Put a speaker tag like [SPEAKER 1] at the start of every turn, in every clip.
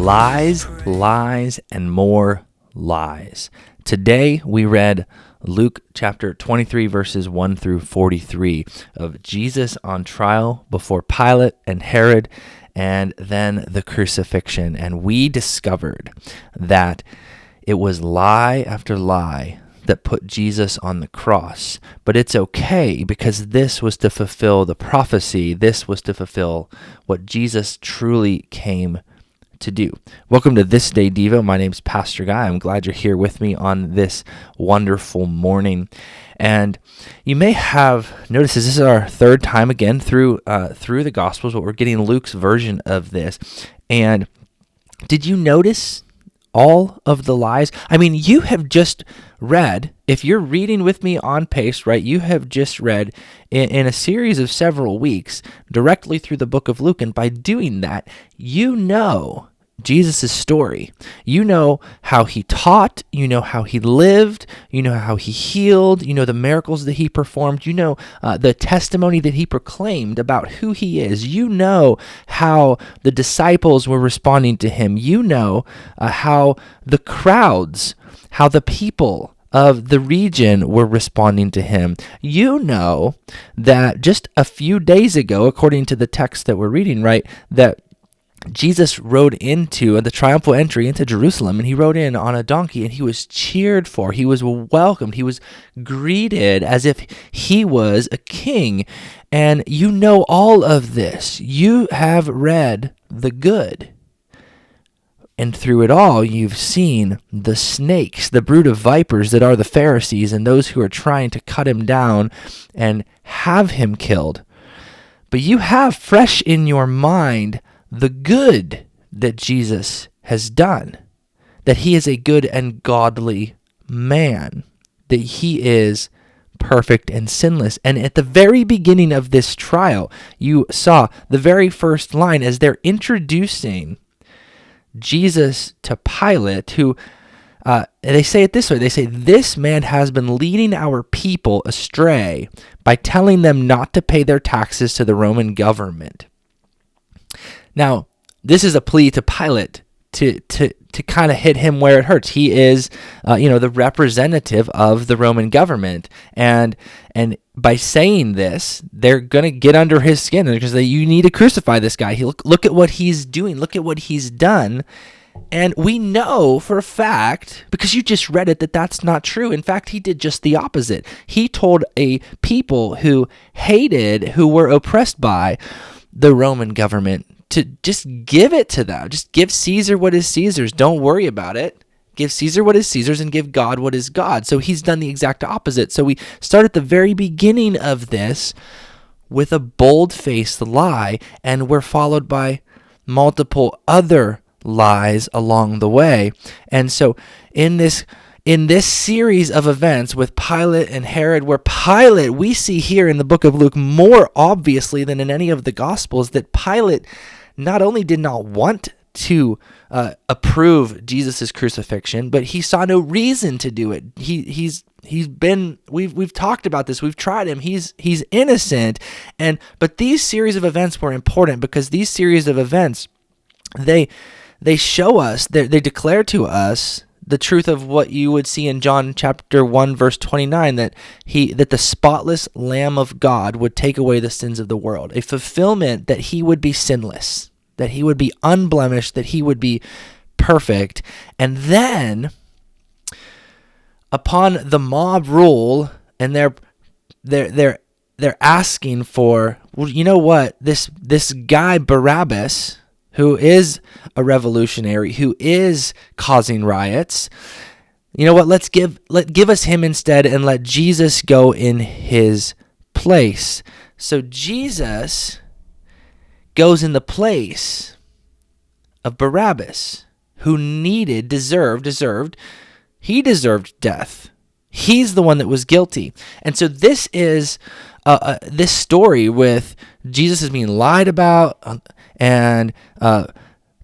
[SPEAKER 1] Lies, lies, and more lies. Today we read Luke chapter 23 verses 1 through 43 of Jesus on trial before Pilate and Herod, and then the crucifixion. And we discovered that it was lie after lie that put Jesus on the cross. But it's okay, because this was to fulfill the prophecy. This was to fulfill what Jesus truly came to do. Welcome to This Day Devo. My name's Pastor Guy. I'm glad you're here with me on this wonderful morning. And you may have noticed this is our third time again through the Gospels, but we're getting Luke's version of this. And did you notice all of the lies? I mean, you have just read, if you're reading with me on pace, right, you have just read in a series of several weeks directly through the book of Luke. And by doing that, you know Jesus' story. You know how he taught, you know how he lived, you know how he healed, you know the miracles that he performed, you know the testimony that he proclaimed about who he is. You know how the disciples were responding to him. You know how the crowds, how the people of the region were responding to him. You know that just a few days ago, according to the text that we're reading, right, that Jesus rode into the triumphal entry into Jerusalem, and he rode in on a donkey, and he was cheered for. He was welcomed. He was greeted as if he was a king. And you know all of this. You have read the good. And through it all, you've seen the snakes, the brood of vipers that are the Pharisees, and those who are trying to cut him down and have him killed. But you have fresh in your mind the good that Jesus has done, that he is a good and godly man, that he is perfect and sinless. And at the very beginning of this trial, you saw the very first line as they're introducing Jesus to Pilate, who they say it this way. They say, "This man has been leading our people astray by telling them not to pay their taxes to the Roman government." Now, this is a plea to Pilate to kind of hit him where it hurts. He is, the representative of the Roman government, and by saying this, they're going to get under his skin because you need to crucify this guy. Look at what he's doing. Look at what he's done. And we know for a fact, because you just read it, that that's not true. In fact, he did just the opposite. He told a people who were oppressed by the Roman government to just give it to them. Just give Caesar what is Caesar's. Don't worry about it. Give Caesar what is Caesar's and give God what is God. So he's done the exact opposite. So we start at the very beginning of this with a bold-faced lie, and we're followed by multiple other lies along the way. And so in this series of events with Pilate and Herod, where Pilate, we see here in the book of Luke more obviously than in any of the Gospels, that Pilate not only did not want to approve Jesus' crucifixion, but he saw no reason to do it. We've talked about this. We've tried him. He's innocent. But these series of events were important because these series of events, they show us, they declare to us the truth of what you would see in John chapter 1, verse 29, that the spotless Lamb of God would take away the sins of the world, a fulfillment that he would be sinless, that he would be unblemished, that he would be perfect. And then, upon the mob rule, and they're asking for, well, you know what, this guy Barabbas, who is a revolutionary, who is causing riots, you know what, give us him instead and let Jesus go in his place. So Jesus goes in the place of Barabbas, who deserved death. He's the one that was guilty. And so this is this story with Jesus is being lied about and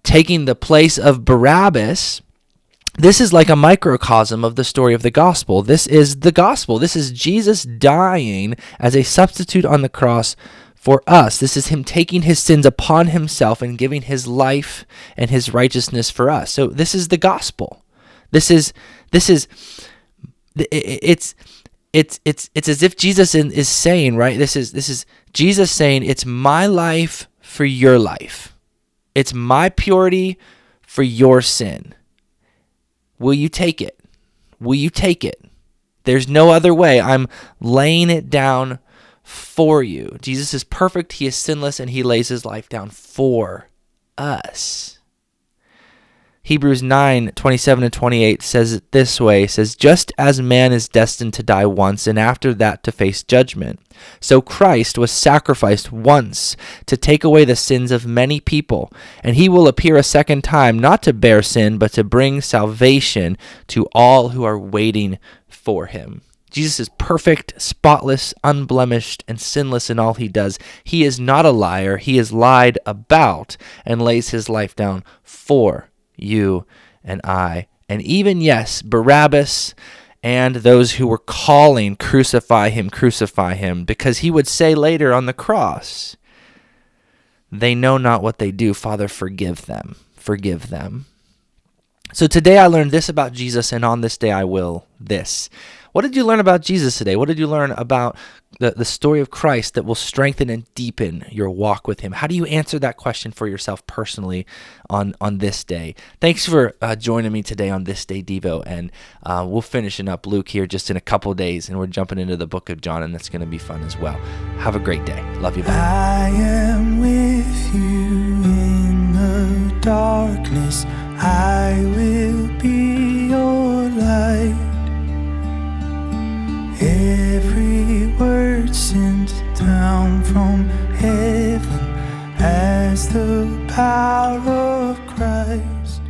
[SPEAKER 1] taking the place of Barabbas. This is like a microcosm of the story of the gospel. This is the gospel. This is Jesus dying as a substitute on the cross for us. This is him taking his sins upon himself and giving his life and his righteousness for us. So this is the gospel. It's as if Jesus is saying, right? This is Jesus saying, it's my life for your life. It's my purity for your sin. Will you take it? Will you take it? There's no other way. I'm laying it down for you. Jesus is perfect. He is sinless, and he lays his life down for us. Hebrews 9:27-28 says it this way. It says, just as man is destined to die once and after that to face judgment, so Christ was sacrificed once to take away the sins of many people, and he will appear a second time, not to bear sin, but to bring salvation to all who are waiting for him. Jesus is perfect, spotless, unblemished, and sinless in all he does. He is not a liar. He is lied about and lays his life down for you and I. And even, yes, Barabbas and those who were calling, crucify him, because he would say later on the cross, they know not what they do. Father, forgive them. Forgive them. So today I learned this about Jesus, and on this day I will this. What did you learn about Jesus today? What did you learn about the story of Christ that will strengthen and deepen your walk with him? How do you answer that question for yourself personally on this day? Thanks for joining me today on This Day Devo, and we'll finishing up Luke here just in a couple days, and we're jumping into the book of John, and that's going to be fun as well. Have a great day. Love you. Bye.
[SPEAKER 2] I am with you in the darkness. I will be your light. Every word sent down from heaven as the power of Christ.